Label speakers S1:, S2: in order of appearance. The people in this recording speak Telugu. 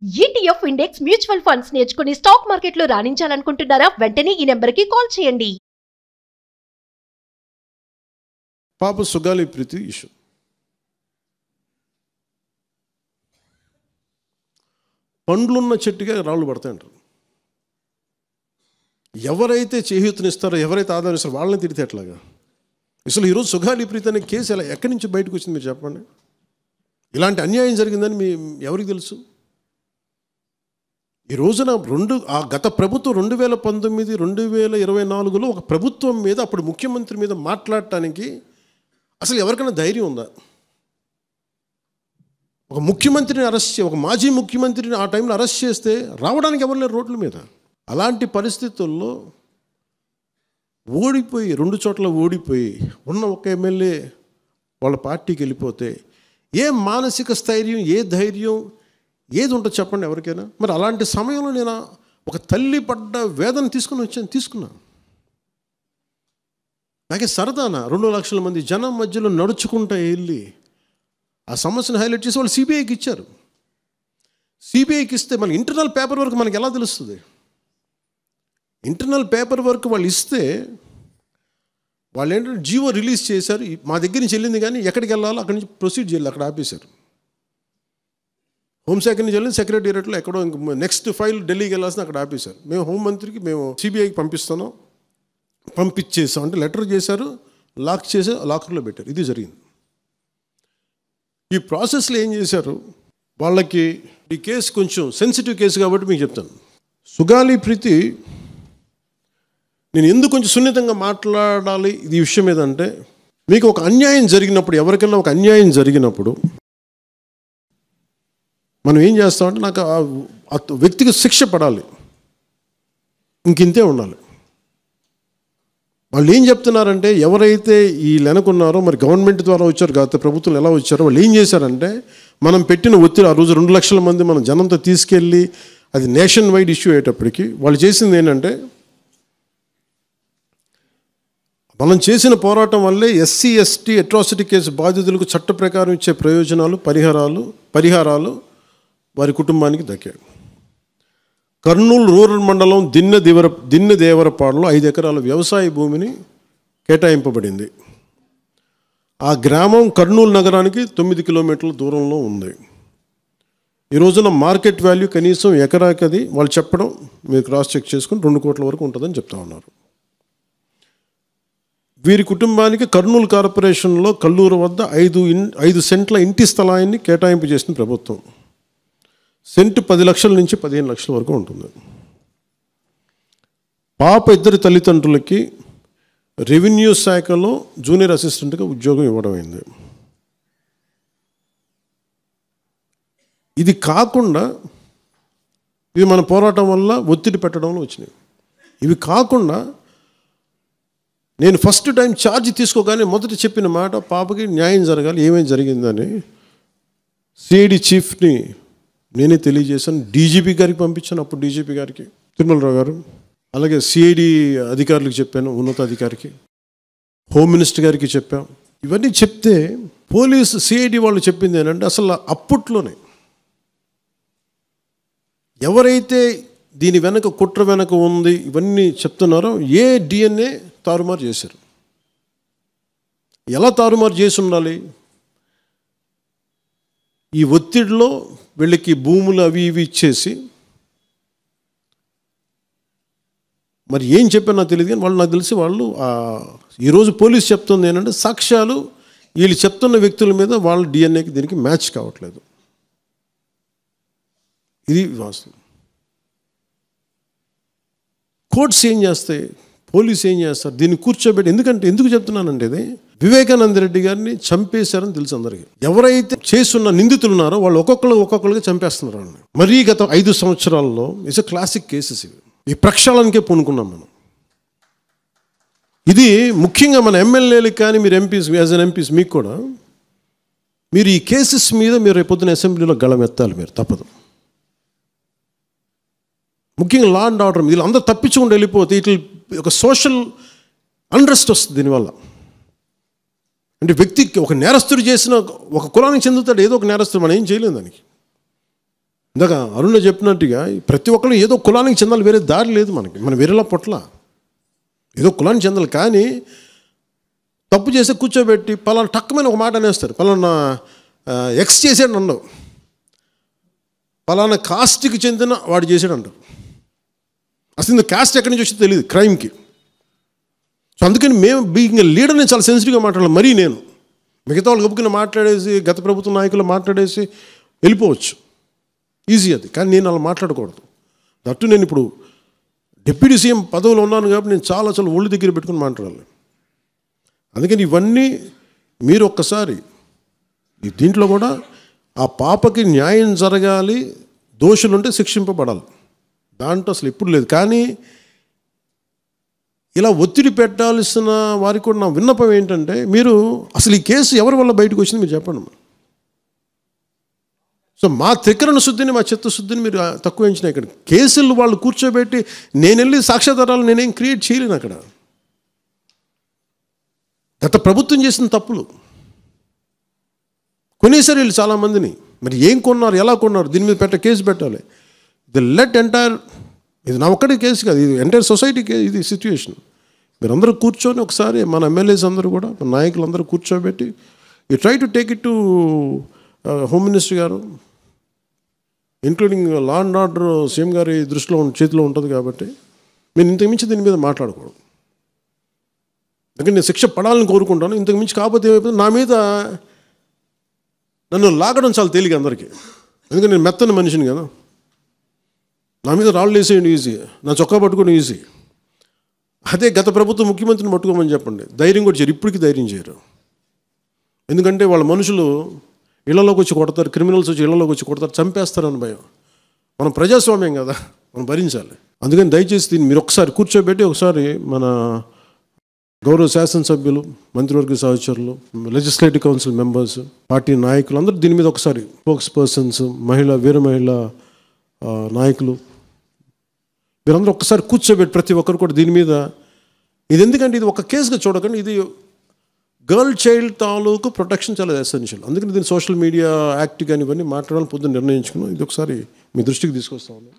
S1: ETF ఇండెక్స్ మ్యూచువల్ ఫండ్స్ నేర్చుకుని స్టాక్ మార్కెట్లో రాణించాలనుకుంటున్నారా? వెంటనే ఈ నెంబర్కి కాల్ చేయండి.
S2: పాప సుగాలి ప్రీతి ఇష్యూ. పండ్లున్న చెట్టుగా రాళ్ళు పడతాయంటారు. ఎవరైతే చేయూతనిస్తారో, ఎవరైతే ఆదరిస్తారో వాళ్ళని తిడితే ఎట్లాగా? అసలు ఈరోజు సుగాలి ప్రీతి అనే కేసు ఎలా ఎక్కడి నుంచి బయటకు వచ్చింది మీరు చెప్పండి. ఇలాంటి అన్యాయం జరిగిందని ఎవరికి తెలుసు? ఈ రోజున గత ప్రభుత్వం 2019, 2024లో ఒక ప్రభుత్వం మీద, అప్పుడు ముఖ్యమంత్రి మీద మాట్లాడటానికి అసలు ఎవరికైనా ధైర్యం ఉందా? ఒక ముఖ్యమంత్రిని అరెస్ట్ ఒక మాజీ ముఖ్యమంత్రిని ఆ టైంలో అరెస్ట్ చేస్తే రావడానికి ఎవరు లేరు రోడ్ల మీద. అలాంటి పరిస్థితుల్లో ఓడిపోయి 2 చోట్ల ఓడిపోయి ఉన్న ఒక ఎమ్మెల్యే వాళ్ళ పార్టీకి వెళ్ళిపోతే ఏ మానసిక స్థైర్యం, ఏ ధైర్యం, ఏది ఉంటుంది చెప్పండి ఎవరికైనా? మరి అలాంటి సమయంలో నేను ఒక తల్లి పడ్డ వేదన తీసుకున్నా. నాకే సరదాన 2 లక్షల మంది జనం మధ్యలో నడుచుకుంటూ వెళ్ళి ఆ సమస్యను హైలైట్ చేసి వాళ్ళు సిబిఐకి ఇచ్చారు. సిబిఐకి ఇస్తే మన ఇంటర్నల్ పేపర్ వర్క్ మనకి ఎలా తెలుస్తుంది? ఇంటర్నల్ పేపర్ వర్క్ వాళ్ళు ఇస్తే వాళ్ళు ఏంటంటే జీవో రిలీజ్ చేశారు. మా దగ్గర నుంచి వెళ్ళింది కానీ ఎక్కడికి వెళ్ళాలో అక్కడి నుంచి ప్రొసీడ్ చేయాలి, అక్కడ ఆపేశారు. హోంశాఖ నుంచి వెళ్ళింది సెక్రటేరియట్లో ఎక్కడో నెక్స్ట్ ఫైల్ ఢిల్లీకి వెళ్ళాల్సిన అక్కడ ఆపేశారు. మేము హోంమంత్రికి మేము సిబిఐకి పంపించేసాం అంటే లెటర్ చేశారు, లాక్ చేసి లాకర్లో పెట్టారు. ఇది జరిగింది. ఈ ప్రాసెస్లో ఏం చేశారు, వాళ్ళకి ఈ కేసు కొంచెం సెన్సిటివ్ కేసు కాబట్టి మీకు చెప్తాను. సుగాలి ప్రీతి నేను ఎందుకు కొంచెం సున్నితంగా మాట్లాడాలి ఈ విషయం ఏదంటే, మీకు ఒక అన్యాయం జరిగినప్పుడు, ఎవరికైనా ఒక అన్యాయం జరిగినప్పుడు మనం ఏం చేస్తామంటే, నాకు ఆ వ్యక్తికి శిక్ష పడాలి, ఇంకింతే ఉండాలి. వాళ్ళు ఏం చెప్తున్నారంటే, ఎవరైతే ఈ వెనకున్నారో, మరి గవర్నమెంట్ ద్వారా వచ్చారు, గత ప్రభుత్వం ఎలా వచ్చారో వాళ్ళు ఏం చేశారంటే, మనం పెట్టిన ఒత్తిడి ఆ రోజు 2 లక్షల మంది మనం జనంతో తీసుకెళ్ళి అది నేషన్ వైడ్ ఇష్యూ అయ్యేటప్పటికి వాళ్ళు చేసింది ఏంటంటే, మనం చేసిన పోరాటం వల్లే ఎస్సీ ఎస్టీ అట్రాసిటీ కేసు బాధితులకు చట్ట ప్రకారం ఇచ్చే ప్రయోజనాలు, పరిహారాలు వారి కుటుంబానికి దక్కాయి. కర్నూలు రూరల్ మండలం దిన్నెదేవరపాడులో 5 ఎకరాల వ్యవసాయ భూమిని కేటాయింపబడింది. ఆ గ్రామం కర్నూలు నగరానికి 9 కిలోమీటర్ల దూరంలో ఉంది. ఈ రోజున మార్కెట్ వాల్యూ కనీసం ఎకరాకది వాళ్ళు చెప్పడం మీరు క్రాస్ చెక్ చేసుకుని 2 కోట్ల వరకు ఉంటుందని చెప్తా ఉన్నారు. వీరి కుటుంబానికి కర్నూలు కార్పొరేషన్లో కల్లూరు వద్ద 5 సెంట్ల ఇంటి స్థలాన్ని కేటాయింపు చేసిన ప్రభుత్వం. సెంటు 10 లక్షల నుంచి 15 లక్షల వరకు ఉంటుంది. పాప 2 తల్లిదండ్రులకి రెవెన్యూ శాఖలో జూనియర్ అసిస్టెంట్గా ఉద్యోగం ఇవ్వడం అయింది. ఇది కాకుండా ఇవి మన పోరాటం వల్ల ఒత్తిడి పెట్టడంలో వచ్చినాయి. ఇవి కాకుండా నేను ఫస్ట్ టైం ఛార్జ్ తీసుకోగానే మొదట చెప్పిన మాట, పాపకి న్యాయం జరగాలి, ఏమేమి జరిగిందని సిఐడి చీఫ్ని నేనే తెలియజేశాను. డీజీపీ గారికి పంపించాను, అప్పుడు డీజీపీ గారికి తిరుమలరావు గారు, అలాగే సిఐడి అధికారులకు చెప్పాను, ఉన్నతాధికారికి, హోమ్ మినిస్టర్ గారికి చెప్పాం. ఇవన్నీ చెప్తే పోలీసు సిఐడి వాళ్ళు చెప్పింది ఏంటంటే, అసలు అప్పట్లోనే ఎవరైతే దీని వెనక కుట్ర వెనక ఉంది ఇవన్నీ చెప్తున్నారో ఏ డిఎన్ఏ తారుమారు చేశారు. ఎలా తారుమారు చేసి ఉండాలి? ఈ ఒత్తిడిలో వీళ్ళకి భూములు అవి ఇవి ఇచ్చేసి, మరి ఏం చెప్పారు నాకు తెలియదు కానీ నాకు తెలిసి వాళ్ళు ఈరోజు పోలీసు చెప్తుంది ఏంటంటే, సాక్ష్యాలు వీళ్ళు చెప్తున్న వ్యక్తుల మీద వాళ్ళ డిఎన్ఏకి దీనికి మ్యాచ్ కావట్లేదు. ఇది వాస్తవం. కోర్ట్స్ ఏం చేస్తాయి, పోలీసు ఏం చేస్తారు, దీన్ని కూర్చోబెట్టి. ఎందుకు చెప్తున్నానంటే, ఇది వివేకానంద రెడ్డి గారిని చంపేశారని తెలుసు అందరికీ. ఎవరైతే చేస్తున్న నిందితులు ఉన్నారో వాళ్ళు ఒక్కొక్కరుగా చంపేస్తున్నారు వాళ్ళని. మరీ గత 5 సంవత్సరాల్లో ఇట్స్ క్లాసిక్ కేసెస్ ఇవి. ఈ ప్రక్షాళనకే పూనుకున్నాం మనం. ఇది ముఖ్యంగా మన ఎమ్మెల్యేలకు కానీ, మీరు ఎంపీస్, యాజ్ అన్ ఎంపీస్ మీకు కూడా, మీరు ఈ కేసెస్ మీద మీరు రేపొద్దున అసెంబ్లీలో గళమెత్తాలి, మీరు తప్పదు. ముఖ్యంగా లా అండ్ ఆర్డర్ వీళ్ళు అందరూ తప్పించుకుంటూ వెళ్ళిపోతే ఇట్లా ఒక సోషల్ అన్రెస్ట్ వస్తుంది దీనివల్ల. అంటే వ్యక్తికి ఒక నేరస్తుడు చేసిన, ఒక కులానికి చెందుతాడు, ఏదో ఒక నేరస్తుడు, మనం ఏం చేయలేము దానికి. ఇందాక అరుణ చెప్పినట్టుగా ప్రతి ఒక్కరు ఏదో కులానికి చెందాలి, వేరే దారి లేదు మనకి. మనం వేరేలా పొట్ల ఏదో కులానికి చెందాలి. కానీ తప్పు చేస్తే కూర్చోబెట్టి పలానా టక్కమైన ఒక మాట అనేస్తారు. పలానా ఎక్స్ చేసాడు అన్నావు, పలానా కాస్ట్కి చెందిన వాడు చేసాడు అంటారు. అసలు ఇంత కాస్ట్ ఎక్కడి నుంచి వచ్చి తెలియదు క్రైమ్కి. సో అందుకని మేము బీయింగ్ లీడర్ని చాలా సెన్సిటివ్గా మాట్లాడాలి. మరీ నేను మిగతా వాళ్ళు గబుక్కుని మాట్లాడేసి గత ప్రభుత్వ నాయకులు మాట్లాడేసి వెళ్ళిపోవచ్చు, ఈజీ అది. కానీ నేను అలా మాట్లాడకూడదు. దట్టు నేను ఇప్పుడు డిప్యూటీ సీఎం పదవిలో ఉన్నాను కాబట్టి నేను చాలా ఒళ్ళు దగ్గర పెట్టుకుని మాట్లాడాలి. అందుకని ఇవన్నీ మీరు ఒక్కసారి దీంట్లో కూడా ఆ పాపకి న్యాయం జరగాలి, దోషులుంటే శిక్షింపబడాలి, దాంట్లో అసలు ఎప్పుడు లేదు. కానీ ఇలా ఒత్తిడి పెట్టాల్సిన వారికి కూడా నా విన్నపం ఏంటంటే, మీరు అసలు ఈ కేసు ఎవరి వల్ల బయటకు వచ్చింది మీరు చెప్పండి. సో మా త్రికరణ శుద్ధిని, మా చిత్తశుద్ధిని మీరు తక్కువ ఎంచిన. ఇక్కడ కేసులు వాళ్ళు కూర్చోబెట్టి నేను వెళ్ళి సాక్ష్యాధారాలు నేనేం క్రియేట్ చేయలేను. అక్కడ గత ప్రభుత్వం చేసిన తప్పులు కొనేసారు వీళ్ళు చాలామందిని. మరి ఏం కొన్నారు, ఎలా కొన్నారు, దీని మీద కేసు పెట్టాలి. ది లెట్ ఎంటైర్, ఇది నా ఒక్కటి కేసు కాదు, ఇది ఎంటైర్ సొసైటీకి ఇది సిచ్యువేషన్. మీరందరూ కూర్చొని ఒకసారి మన ఎమ్మెల్యేస్ అందరూ కూడా, మన నాయకులందరూ కూర్చోబెట్టి you try to take it to home minister గారు, including law and order CM గారి దృష్టిలో చేతిలో ఉంటుంది కాబట్టి నేను ఇంతకుమించి దీని మీద మాట్లాడకూడదు. అందుకని నేను శిక్ష పడాలని కోరుకుంటాను. ఇంతకుమించి కాకపోతే ఏమైపోతుంది, నా మీద నన్ను లాగడం చాలా తేలిక అందరికీ. ఎందుకంటే నేను మెత్తని మనిషిని కదా, నా మీద రాళ్ళు వేసేయండి ఈజీ, నా చొక్కా పట్టుకోవడం ఈజీ. అదే గత ప్రభుత్వం ముఖ్యమంత్రిని పట్టుకోమని చెప్పండి, ధైర్యం కూడా చేయరు, ఇప్పటికీ ధైర్యం చేయరు. ఎందుకంటే వాళ్ళ మనుషులు ఇళ్లలోకి వచ్చి కొడతారు, క్రిమినల్స్ వచ్చి ఇళ్లలోకి వచ్చి కొడతారు, చంపేస్తారని భయం. మనం ప్రజాస్వామ్యం కదా, మనం భరించాలి. అందుకని దయచేసి దీన్ని మీరు ఒకసారి కూర్చోబెట్టి ఒకసారి మన గౌరవ శాసనసభ్యులు, మంత్రివర్గ సహచరులు, లెజిస్లేటివ్ కౌన్సిల్ మెంబర్స్, పార్టీ నాయకులు అందరూ దీని మీద ఒకసారి స్పోక్స్ పర్సన్స్, వీర మహిళ నాయకులు, మీరందరూ ఒక్కసారి కూర్చోబెట్టి ప్రతి ఒక్కరు కూడా దీని మీద, ఇది ఎందుకంటే ఇది ఒక కేసుగా చూడకండి, ఇది గర్ల్ చైల్డ్ తాలూకు ప్రొటెక్షన్ చాలా ఎసెన్షియల్. అందుకని దీన్ని సోషల్ మీడియా యాక్ట్ కానీ ఇవన్నీ మాట్లాడాలని పొద్దున్న నిర్ణయించుకున్నాం. ఇది ఒకసారి మీ దృష్టికి తీసుకొస్తా ఉన్నాను.